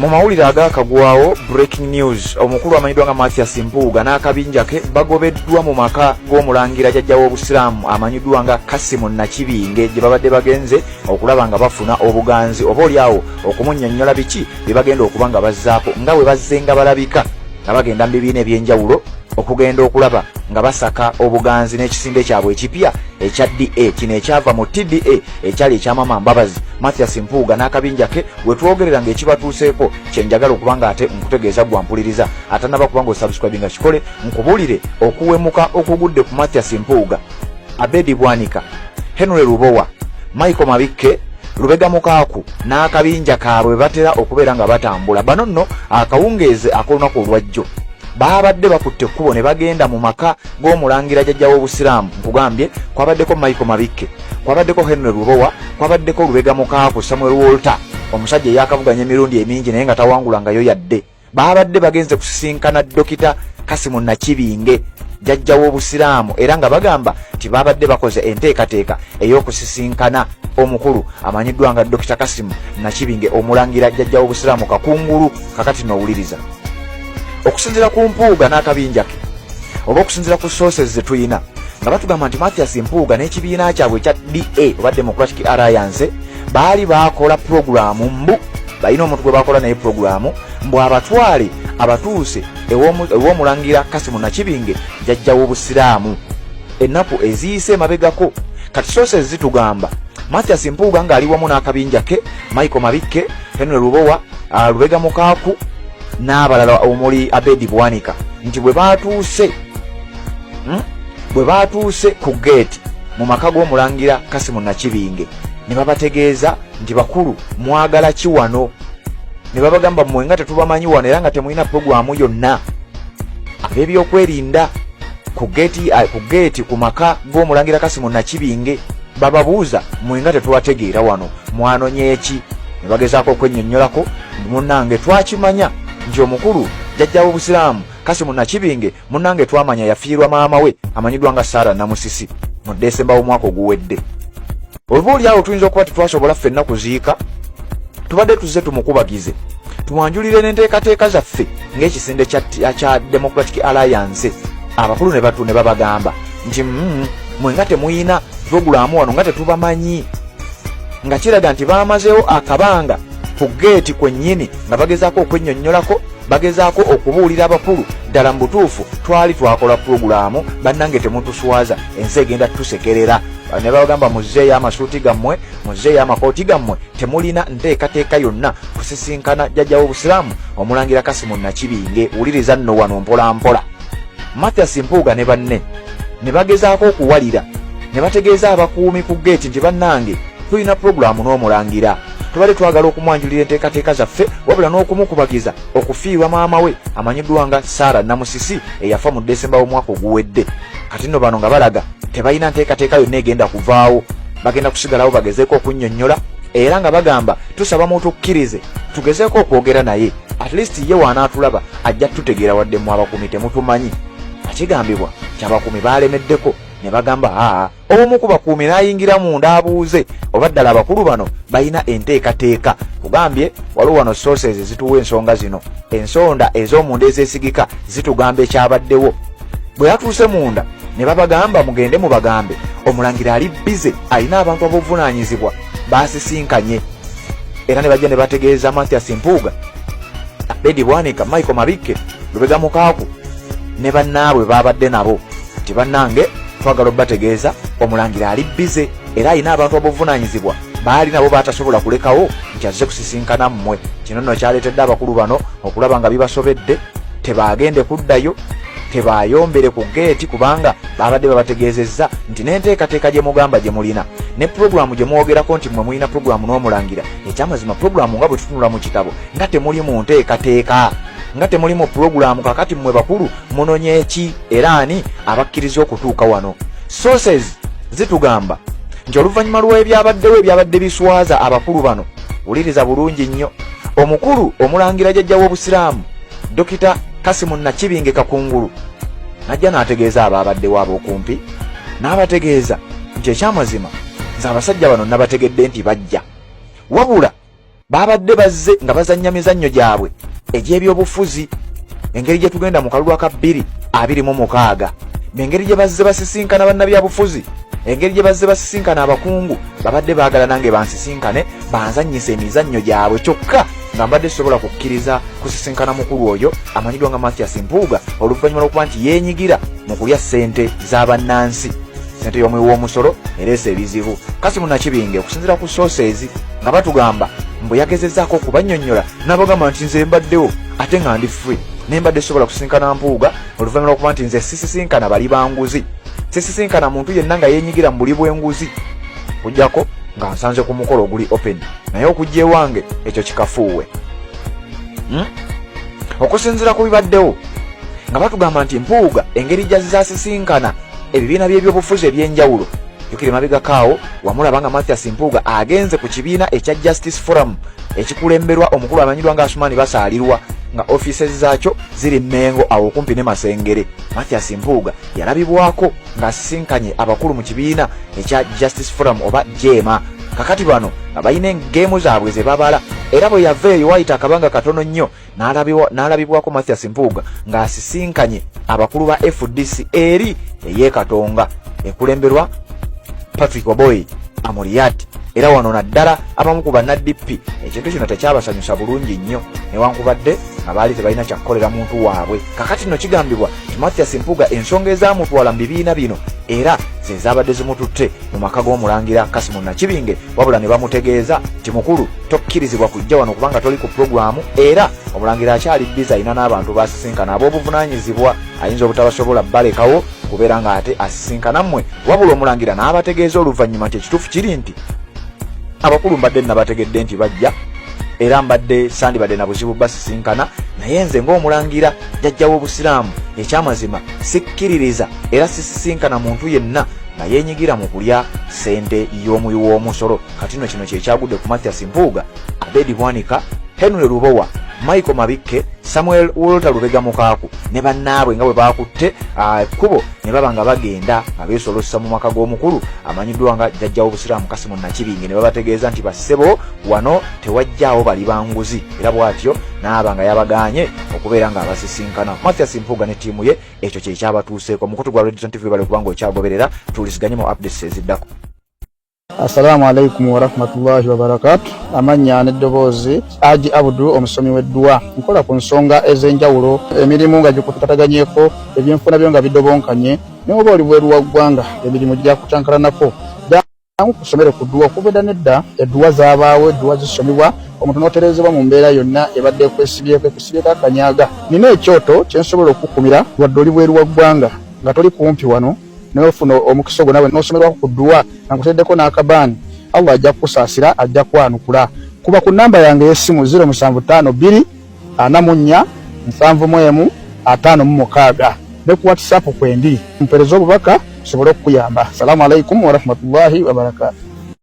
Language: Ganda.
Mu mawulire agakagwawo breaking news omukulu amanyiddwa nga Mathias Mpuuga n'akabinja ke bagobeddwa mu maka g'omulangira jjajja w'obusiraamu amanyiddwa nga Kasimu Nakibinge gye babadde bagenze okulaba nga bafuna obuganzi oba oliawo okumunnyonnyola biki bye bagenda okuba nga bazzaako nga bwe bazze nga balabika nga bagenda mu bibiina eby'enjawulo okugenda okulaba nga basaka obuganzi n'ekisinde kyabwe ekipya ekya DA kino ekyava mu TDA ekyali ekyamama Mbabazi Mathias Mpuuga n'akabinja ke bwe twogerera ng'ekibatuuseeko kye njagala okuba nga ate nkutegeeza gwampuliriza atanaba kuba nga osubscribinga kikole nkubuulire okuwemuka okugudde ku Mathias Mpuuga, Abedi Bwanika, Henry Lubowa, Michael Mabikke, Lubega Mukaaku n'akabinja kaabwe batera okubeera nga batambula. Bano nno akawungeeze ak'olunaku olwajjo babadde bakutte ekkubo ne bagenda mu maka g'omulangira jjajja w'obusiraamu. Nkugambye kwabaddeko Michael Mabikke, kwabaddeko Henry Lubowa, kwabaddeko Lubega Mukaaku, Samuel Walter omusajja eyakavuganya emirundi emingi naye nga tawangulangayo yadde. Babadde bagenze kusisinkana Dokita Kasimu Nakibinge jjajja w'obusiraamu era nga bagamba nti babadde bakoze enteekateeka ey'okusisinkana omukulu amanyiddwa nga Dokita Kasimu Nakibinge omulangira jjajja w'obusiraamu kakungulu. Kakati nowuliriza okusinzira ku Mpuuga n'akabinja ke oba okusinzira ku sources ze tuyina nga batugamba nti Mathias Mpuuga n'ekibiina kyabwe ekya DA oba Democratic Alliance baali bakola programu mbu balina omuntu gwe bakola naye programu mbu abatwale abatuuse ew'omulangira Kasimu Nakibinge jjajja w'obusiraamu ennaku eziyise emabegako. Kati sources zitugamba Mathias Mpuuga ng'ali wamu n'akabinja ke Michael Mabikke, Henry Lubowa, Lubega Mukaaku n'abalala omuli Abedi Bwanika nti bwe batuuse ku gate mu maka g'omulangira Kasimu Nakibinge ne babategeeza nti bakulu mwagala ki wano, ne babagamba mmwe nga tetubamanyi wano era nga temulina programu yonna. Ab'ebyokwerinda ku gate ku maka g'omulangira Kasimu Nakibinge bababuuza mmwe nga tetubategeera wano mwanonye eki, ne bagezaako okwennyonnyolako munnange twakimanya nti omukulu jjajja w'obusiraamu Kasimu Nakibinge munnange twamanya yafiirwa maama we amanyiddwa nga Sarah Namusisi mu Desemba w'omwaka oguwedde. Oba oliawo tuyinza okuba tetwasobola ffenna kuziika, tubadde tuzze tumukubagize tumwanjulire n'enteekateeka zaffe ng'ekisinde kya Democratic Alliance. Abakulu ne babagamba nti mwe nga temuyina programu wano nga tetubamanyi, nga kiraga nti baamazeewo akabanga ku geeti kwennyini nga bagezaako okwennyonnyolako, bagezaako okubuulira abakulu ddala mu butuufu twali twakola programu bannange temutuswaza ensi egenda tusekerera. Ne bagamba muzzeeyo amasuuti gammwe, muzzeeyo amakooti gammwe, temulina nteekateeka yonna kusisinkana jjajja w'obusiraamu omulangira Kasimu Nakibinge. Wuliriza nno wano mpola mpola. Mathias Mpuuga ne banne ne bagezaako okuwalira ne bategeeza abakuumi ku geeti nti bannange tulina programu n'omulangira, tubadde twagala okumwanjulira enteekateeka zaffe wabula n'okumukubagiza okufiirwa maama we amanyiddwa nga Sarah Namusisi eyafa mu Desemba w'omwaka oguwedde. Kati nno bano nga balaga tebalina nteekateeka yonna egenda kuvaawo, bagenda kusigalawo bagezeeko okunnyonnyola era nga bagamba tusaba mutukkirize tugezeeko okwogera naye, at least ye waanaatulaba ajja tutegeera wadde mu abakuumi temutumanyi. Akigambibwa nti abakuumi baalemeddeko ne bagamba omu ku bakuumi n'ayingira munda abuuze oba ddala abakulu bano balina enteekateeka. Kugambye waliwo wano sources zituwa ensonga zino, ensonda ez'omunda ezeesigika zitugamba ekyabaddewo. Bwe yatuuse munda ne babagamba mugende mubagambe omulangira ali bize, alina abantu ab'obuvunaanyizibwa baasisinkanye. Era ne bajja ne bategeeza Mathias Mpuuga, Abedi Bwanika, Michael Mabikke, Lubega Mukaaku ne bannaabwe babadde nabo nti bannange twagala obategeeza omulangira ali bize era alina abantu ab'obuvunaanyizibwa baali nabo batasobola kulekawo nti azze kusisinkana mmwe. Kino nno kyaleetedde abakulu bano okulaba nga bibasobedde tebaagende kuddayo, tebayombere ku geeti kubanga babadde babategeezezza nti n'enteekateeka gye mugamba gye mulina ne programu gye mwogerako nti mmwe mulina programu n'omulangira, ekyamazima programu nga bwe tutunula mu kitabo nga temuli mu nteekateeka, nga temuli mu programu. Kakati mmwe bakulu munonye eki era ani abakkiriza okutuuka wano? Sources zitugamba nti oluvannyuma lw'ebyabaddewo ebyabadde biswaza abakulu bano, wuliriza bulungi nnyo, omukulu omulangira jjajja w'obusiraamu Dokita Kasimu Nakibinge kakungulu najja n'ategeeza ababaddewo ab'okumpi, n'abategeeza nti ekyamazima nze abasajja bano nabategedde nti bajja, wabula babadde bazze nga bazannya mizannyo gyabwe egy'ebyobufuzi engeri gye tugenda mu kalulu aka 2026 engeri gye bazze basisinkana bannabyabufuzi engeri gye bazze basisinkana abakungu babadde baagala nange bansisinkane banzannyisa emizannyo gyabwe kyokka nga mbadde sobola kukkiriza kusisinkana mukulu oyo amanyiddwa nga Mathias Mpuuga oluvannyuma lw'okuba nti yeenyigira mu kulya ssente z'abannansi sente y'omuwi w'omusolo ereese ebizibu. Kasimu Nakibinge okusinziira ku sources nga batugamba mbu yagezezzaako okubannyonnyola n'abagamba nti nze mbaddewo ate nga ndi free ne mbadde sobola kusisinkana Mpuuga oluvannyuma lw'okuba nti nze sisisinkana bali banguzi sisisinkana muntu yenna nga yeenyigira mu buli bw'enguzi kujjako nga nsanze ku mukolo oguli open naye okujja ewange ekyo kikafuuwe. Okusinziira ku bibaddewo nga batugamba nti Mpuuga engeri gyazasisinkana ebibiina by'ebyobufuzi eby'enjawulo yukire mabigakaawo wamulaba nga Mathias Mpuuga agenze ku kibiina ekya Justice Forum ekikulemberwa omukulu amanyirwa nga Asumani Basaalirwa nga offices zaakyo ziri Mengo awo kumpi ne Masengere. Mathias Mpuuga yalabibwako ng'asisinkanye abakulu mu kibiina ekya Justice Forum oba JEMA. Kakati bano abayina engeemu zaabwe ze babala era bwe yaveeyo wayita akabanga katono nnyo n'alabibwako Mathias Mpuuga ng'asisinkanye abakulu ba FDC eri ey'Ekatonga ekulemberwa Patrick Oboy Amuriat era wano naddala abamu ku banna-DP ekintu kino tekyabasanyusa bulungi nnyo newankubadde abaali tebalina kyakukolera muntu waabwe. Kakati nno kigambibwa ti Mathias Mpuuga ensonga ezamutwala mu bibiina bino era ze zaabadde zimututte mu maka g'omulangira Kasimu Nakibinge wabula ne bamutegeeza ti mukulu tokkirizibwa kujja wano kubanga toli ku puroguramu era omulangira akyali dizayina n'abantu basisinkana ab'obuvunaanyizibwa ayinza obutabasobola balekawo kubeera nga ate asisinkana mmwe wabula omulangira n'abategeeza oluvannyuma nti ekituufu kiri nti abakulu mbadde nabategedde nti bajja era mbadde sandibadde na buzibu basisinkana naye nze ng'omulangira jjajja w'obusiraamu ekyamazima sikkiririza era sisisinkana muntu yenna nga yeenyigira mu kulya ssente y'omuwi w'omusolo. Kati nno kino kyekyagudde ku Mathias Mpuuga, Abedi Bwanika, Henry Lubowa, Michael Mabikke, Samuel Walter Lubega Mukaaku ne bannaabwe nga bwe baakutte ekkubo ne baba nga bagenda nga beesolossa mu maka g'omukulu amanyiddwa nga jjajja w'obusiraamu Kasimu Nakibinge ne babategeeza nti bassebo wano tewajjaawo bali banguzi era bw'atyo n'aba nga yabagaanye okubeera nga abasisinkana. Mathias Mpuuga ne ttiimu ye ekyo kyekyabatuuseeko. Mukutu gwa Radio TV bali kubanga okyagoberera tuwuliziganye mu updates eziddako. Assalamu alaikum wa rahmatullahi wa barakatuh. Amanya n'eddoboozi Haji Abdu omusomi w'eddua nkola ku nsonga ez'enjawulo emirimu nga gikutukataganyeeko ebyenfuna byo nga bidobonkanye ne oba oli bweru wa ggwanga emirimu gya kutankalanako jangu kusomere ku ddua okubeda nedda eddua zaabaawo eddua zisomibwa omuntu n'oterezebwa mu mbeera yonna ebadde ekwesibyeko akanyaga. Nina ekyoto kyensobola okukumira wadde oli bweru wa ggwanga nga toli kumpi wano n'ofuna omukisa ogwo nawe n'osomerwako ku ddua nakuteddeko n'akabaani Allah ajja kukusaasira ajja kwanukula. Kuba ku namba yange y'essimu 0752 44 71 56 ne ku WhatsApp kwendi mpereza obubaka sobole okukuyamba. Assalamu alaikum wa rahmatullahi wa barakatuh.